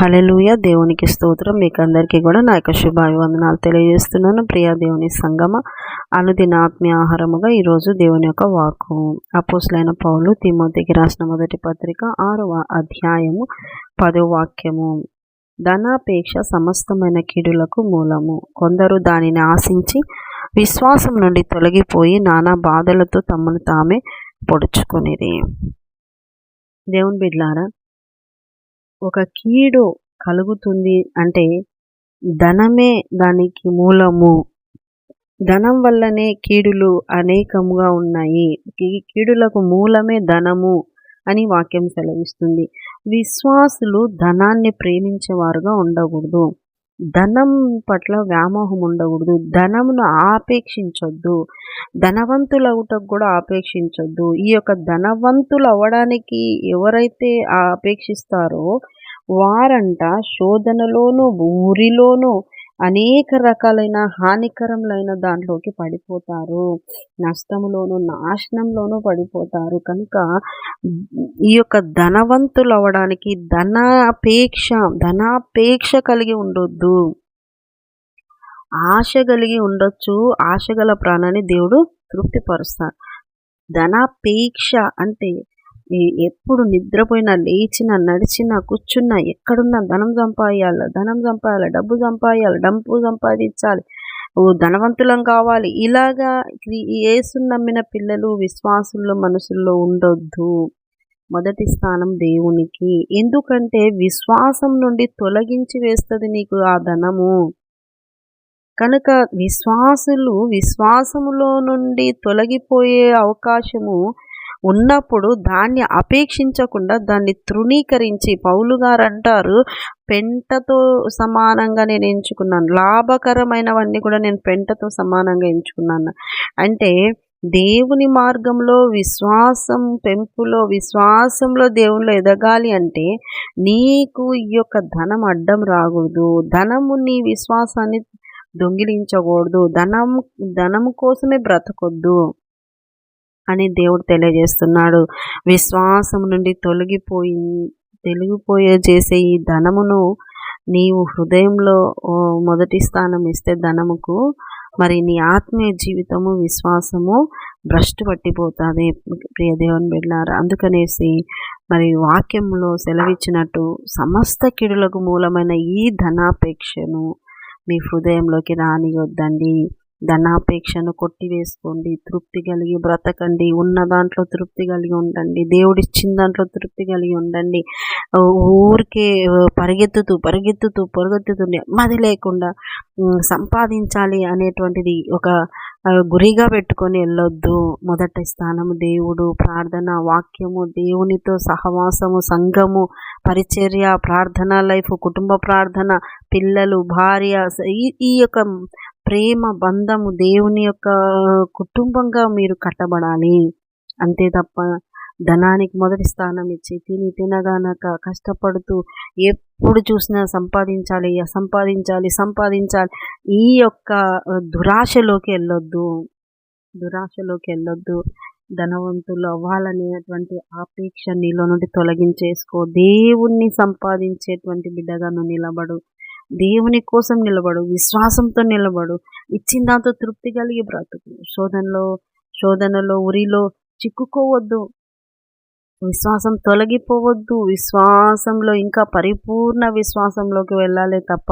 హల్లెలూయా. దేవునికి స్తోత్రం. మీకు అందరికీ కూడా నా యొక్క శుభాభివందనాలు తెలియజేస్తున్నాను. ప్రియా దేవుని సంగమ, అనుదిన ఆత్మీయ ఆహారముగా ఈరోజు దేవుని యొక్క వాక్కు అపోస్తలుడైన పౌలు తిమోతికి రాసిన మొదటి పత్రిక 6వ అధ్యాయము 10వ వాక్యము. ధనాపేక్ష సమస్తమైన కీడులకు మూలము. కొందరు దానిని ఆశించి విశ్వాసం నుండి తొలగిపోయి నానా బాధలతో తమను తామే పొడుచుకొనిరి. దేవుని బిడ్డలారా, ఒక కీడు కలుగుతుంది అంటే ధనమే దానికి మూలము. ధనం వల్లనే కీడులు అనేకముగా ఉన్నాయి. కీడులకు మూలమే ధనము అని వాక్యం సెలవిస్తుంది. విశ్వాసులు ధనాన్ని ప్రేమించేవారుగా ఉండకూడదు. ధనం పట్ల వ్యామోహం ఉండకూడదు. ధనమును ఆపేక్షించొద్దు. ధనవంతులవుటకు కూడా ఆపేక్షించొద్దు. ఈ యొక్క ధనవంతులు అవ్వడానికి ఎవరైతే ఆపేక్షిస్తారో వారంట శోధనలోను ఊరిలోను అనేక రకాలైన హానికరములైన దాంట్లోకి పడిపోతారు. నష్టములోను నాశనంలోనూ పడిపోతారు. కనుక ఈ యొక్క ధనవంతులు అవ్వడానికి ధనాపేక్ష కలిగి ఉండొద్దు. ఆశ కలిగి ఉండొచ్చు. ఆశ గల ప్రాణాన్ని దేవుడు తృప్తిపరుస్తాడు. ధనాపేక్ష అంటే ఎప్పుడు నిద్రపోయినా, లేచినా, నడిచినా, కూర్చున్నా, ఎక్కడున్నా ధనం సంపాదించాలి, డబ్బు సంపాదించాలి, ధనవంతులం కావాలి. ఇలాగా యేసును నమ్మిన పిల్లలు, విశ్వాసుల్లో మనసుల్లో ఉండొద్దు. మొదటి స్థానం దేవునికి. ఎందుకంటే విశ్వాసం నుండి తొలగించి వేస్తుంది నీకు ఆ ధనము. కనుక విశ్వాసములో నుండి తొలగిపోయే అవకాశము ఉన్నప్పుడు దాన్ని అపేక్షించకుండా దాన్ని తృణీకరించి, పౌలు గారు అంటారు, పెంటతో సమానంగా నేను ఎంచుకున్నాను, లాభకరమైనవన్నీ కూడా నేను పెంటతో సమానంగా ఎంచుకున్నాను. అంటే దేవుని మార్గంలో విశ్వాసంలో దేవునిలో ఎదగాలి అంటే నీకు ఈ యొక్క ధనం అడ్డం రాకూడదు. ధనము నీ విశ్వాసాన్ని దొంగిలించకూడదు. ధనము కోసమే బ్రతకొద్దు అని దేవుడు తెలియజేస్తున్నాడు. విశ్వాసం నుండి తొలగిపోయే చేసే ఈ ధనమును నీవు హృదయంలో మొదటి స్థానం ఇస్తే ధనముకు, మరి నీ ఆత్మీయ జీవితము, విశ్వాసము భ్రష్టు పట్టిపోతుంది. ప్రియ దేవుని బిడ్డలారా, అందుకనేసి మరి వాక్యంలో సెలవిచ్చినట్టు సమస్త కీడులకు మూలమైన ఈ ధనాపేక్షను మీ హృదయంలోకి రానియొద్దండి. ధనాపేక్షను కొట్టివేసుకోండి. తృప్తి కలిగి బ్రతకండి. ఉన్న దాంట్లో తృప్తి కలిగి ఉండండి. దేవుడిచ్చిన దాంట్లో తృప్తి కలిగి ఉండండి. ఊరికే పరిగెత్తుతూ నెమ్మది లేకుండా సంపాదించాలి అనేటువంటిది ఒక గురిగా పెట్టుకొని వెళ్ళొద్దు. మొదటి స్థానము దేవుడు, ప్రార్థన, వాక్యము, దేవునితో సహవాసము, సంఘము, పరిచర్య, ప్రార్థనా లైఫ్, కుటుంబ ప్రార్థన, పిల్లలు, భార్య, ఈ యొక్క ప్రేమ బంధము, దేవుని యొక్క కుటుంబంగా మీరు కట్టబడాలి. అంతే తప్ప ధనానికి మొదటి స్థానం ఇచ్చి తినగానక కష్టపడుతూ ఎప్పుడు చూసినా సంపాదించాలి ఈ యొక్క దురాశలోకి వెళ్ళొద్దు. ధనవంతులు అవ్వాలనేటువంటి ఆపేక్ష నీలో నుండి తొలగించేసుకో. దేవుణ్ణి సంపాదించేటువంటి బిడ్డగా నువ్వు నిలబడు. దేవుని కోసం నిలబడు. విశ్వాసంతో నిలబడు. ఇచ్చిన దాంతో తృప్తి కలిగి బ్రతుకు. శోధనలో ఉరిలో చిక్కుకోవద్దు. విశ్వాసం తొలగిపోవద్దు. విశ్వాసంలో ఇంకా పరిపూర్ణ విశ్వాసంలోకి వెళ్ళాలి తప్ప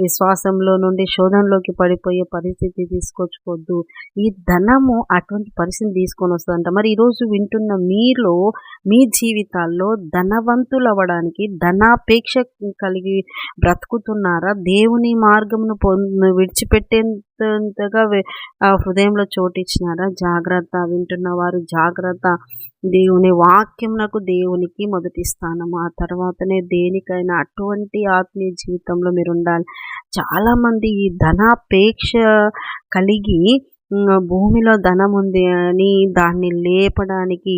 విశ్వాసంలో నుండి శోధనలోకి పడిపోయే పరిస్థితి తీసుకొచ్చుకోవద్దు. ఈ ధనము అటువంటి పరిస్థితి తీసుకొని వస్తుందంట. మరి ఈరోజు వింటున్న మీలో, మీ జీవితాల్లో ధనవంతులు అవ్వడానికి ధనాపేక్ష కలిగి బ్రతుకుతున్నారా? దేవుని మార్గమును విడిచిపెట్టేంతగా హృదయంలో చోటిచ్చినారా? జాగ్రత్త. వింటున్న వారు జాగ్రత్త. దేవుని వాక్యమునకు, దేవునికి మొదటి స్థానము. ఆ తర్వాతనే దేనికైనా. అటువంటి ఆత్మీయ జీవితంలో మీరు ఉండాలి. చాలామంది ఈ ధనాపేక్ష కలిగి భూమిలో ధనం ఉంది అని దాన్ని లేపడానికి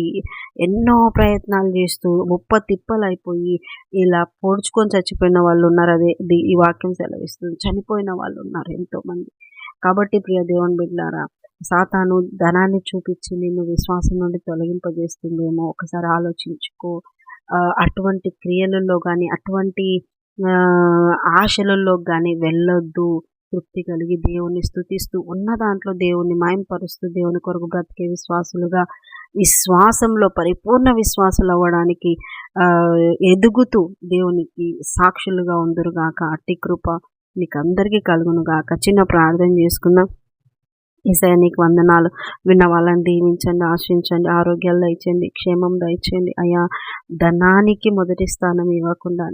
ఎన్నో ప్రయత్నాలు చేస్తూ ముప్పతిప్పలైపోయి ఇలా పొడుచుకొని చచ్చిపోయిన వాళ్ళు ఉన్నారు. అదే ఈ వాక్యం సెలవిస్తుంది. చనిపోయిన వాళ్ళు ఉన్నారు ఎంతోమంది. కాబట్టి ప్రియ దేవుని బిడ్డలారా, సాతాను ధనాన్ని చూపించి నిన్ను విశ్వాసం నుండి తొలగింపజేస్తుందేమో ఒకసారి ఆలోచించుకో. అటువంటి క్రియలలో కానీ, అటువంటి ఆశలలో కానీ వెళ్ళొద్దు. తృప్తి కలిగి దేవుని స్తుతిస్తూ ఉన్న దాంట్లో దేవుని మహిమపరుస్తూ దేవుని కొరకు బ్రతికే విశ్వాసులుగా విశ్వాసంలో పరిపూర్ణ విశ్వాసులు అవ్వడానికి ఎదుగుతూ దేవునికి సాక్షులుగా ఉందురుగాక. అట్టి కృప మీకు అందరికీ కలుగును గాక. చిన్న ప్రార్థన చేసుకుందాం. యేసయ్య నీకు వందనాలు. విన్న వాళ్ళని దీవించండి, ఆశించండి, ఆరోగ్యాలు దయచేయండి, క్షేమం దయచేయండి. అయ్యా, ధనానికి మొదటి స్థానం ఇవ్వకుండా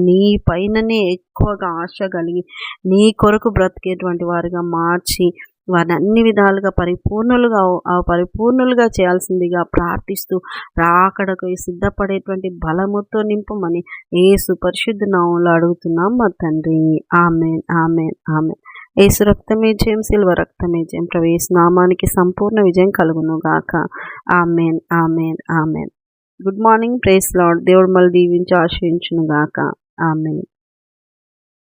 నీ పైననే ఎక్కువగా ఆశ కలిగి నీ కొరకు బ్రతికేటువంటి వారిగా మార్చి వారిని అన్ని విధాలుగా పరిపూర్ణులుగా చేయాల్సిందిగా ప్రార్థిస్తూ రాకడకు సిద్ధపడేటువంటి బలముతో నింపమని యేసు పరిశుద్ధ నామములో అడుగుతున్నాం మా తండ్రి. ఆమేన్, ఆమేన్, ఆమేన్. యేసు రక్తమే జయం, సిలువ రక్తమే జయం. యేసు నామానికి సంపూర్ణ విజయం కలుగును గాక. ఆమేన్, ఆమేన్, ఆమేన్. Good morning. Praise Lord. దేవుడు మళ్ళీ దీవించి ఆశీర్వదించును గాక. ఆమేన్.